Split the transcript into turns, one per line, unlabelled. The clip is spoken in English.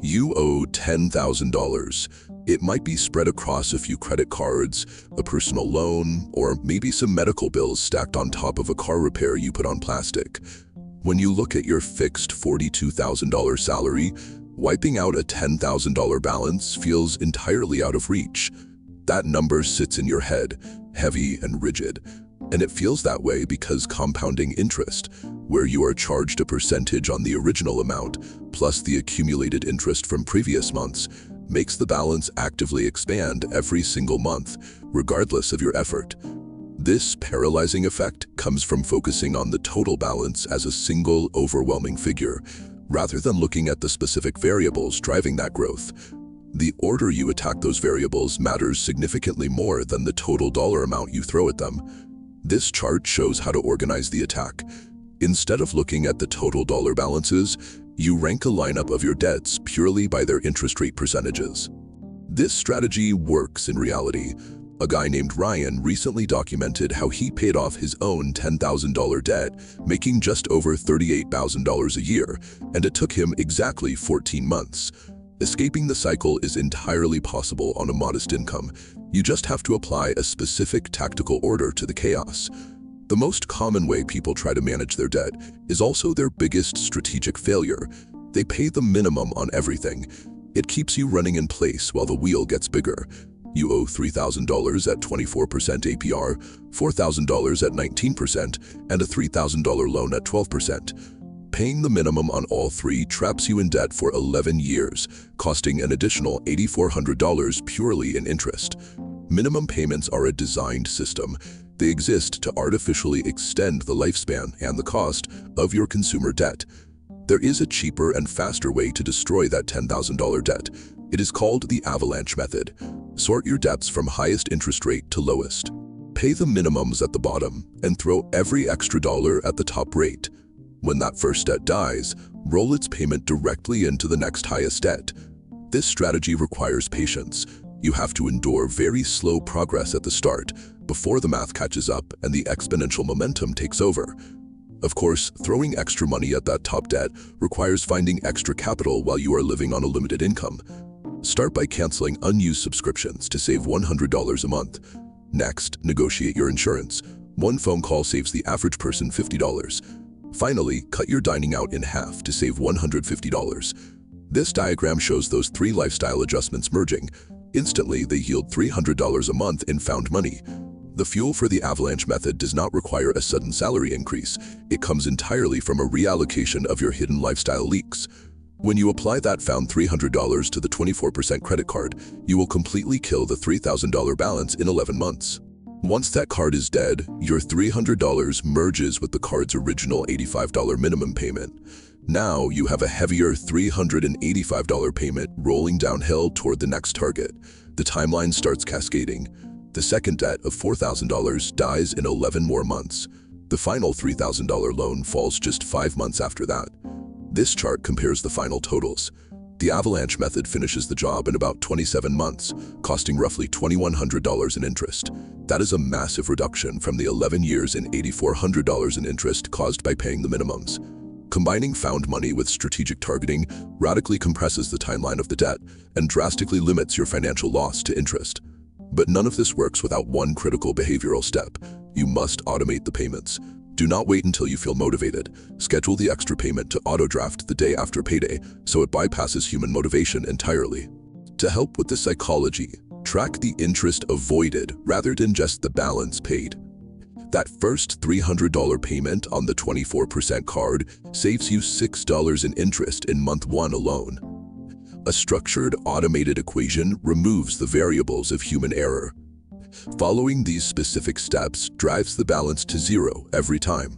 You owe $10,000. It might be spread across a few credit cards, a personal loan, or maybe some medical bills stacked on top of a car repair you put on plastic. When you look at your fixed $42,000 salary, wiping out a $10,000 balance feels entirely out of reach. That number sits in your head, heavy and rigid. And it feels that way because compounding interest, where you are charged a percentage on the original amount, plus the accumulated interest from previous months, makes the balance actively expand every single month, regardless of your effort. This paralyzing effect comes from focusing on the total balance as a single, overwhelming figure, rather than looking at the specific variables driving that growth. The order you attack those variables matters significantly more than the total dollar amount you throw at them. This chart shows how to organize the attack. Instead of looking at the total dollar balances, you rank a lineup of your debts purely by their interest rate percentages. This strategy works in reality. A guy named Ryan recently documented how he paid off his own $10,000 debt, making just over $38,000 a year, and it took him exactly 14 months. Escaping the cycle is entirely possible on a modest income. You just have to apply a specific tactical order to the chaos. The most common way people try to manage their debt is also their biggest strategic failure. They pay the minimum on everything. It keeps you running in place while the wheel gets bigger. You owe $3,000 at 24% APR, $4,000 at 19%, and a $3,000 loan at 12%. Paying the minimum on all three traps you in debt for 11 years, costing an additional $8,400 purely in interest. Minimum payments are a designed system. They exist to artificially extend the lifespan and the cost of your consumer debt. There is a cheaper and faster way to destroy that $10,000 debt. It is called the avalanche method. Sort your debts from highest interest rate to lowest. Pay the minimums at the bottom and throw every extra dollar at the top rate. When that first debt dies, roll its payment directly into the next highest debt. This strategy requires patience. You have to endure very slow progress at the start before the math catches up and the exponential momentum takes over. Of course, throwing extra money at that top debt requires finding extra capital while you are living on a limited income. Start by canceling unused subscriptions to save $100 a month. Next, negotiate your insurance. One phone call saves the average person $50. Finally, cut your dining out in half to save $150. This diagram shows those three lifestyle adjustments merging. Instantly, they yield $300 a month in found money. The fuel for the avalanche method does not require a sudden salary increase. It comes entirely from a reallocation of your hidden lifestyle leaks. When you apply that found $300 to the 24% credit card, you will completely kill the $3,000 balance in 11 months. Once that card is dead, your $300 merges with the card's original $85 minimum payment. Now you have a heavier $385 payment rolling downhill toward the next target. The timeline starts cascading. The second debt of $4,000 dies in 11 more months. The final $3,000 loan falls just 5 months after that. This chart compares the final totals. The avalanche method finishes the job in about 27 months, costing roughly $2,100 in interest. That is a massive reduction from the 11 years and $8,400 in interest caused by paying the minimums. Combining found money with strategic targeting radically compresses the timeline of the debt and drastically limits your financial loss to interest. But none of this works without one critical behavioral step. You must automate the payments. Do not wait until you feel motivated. Schedule the extra payment to auto-draft the day after payday so it bypasses human motivation entirely. To help with the psychology, track the interest avoided rather than just the balance paid. That first $300 payment on the 24% card saves you $6 in interest in month 1 alone. A structured, automated equation removes the variables of human error. Following these specific steps drives the balance to zero every time.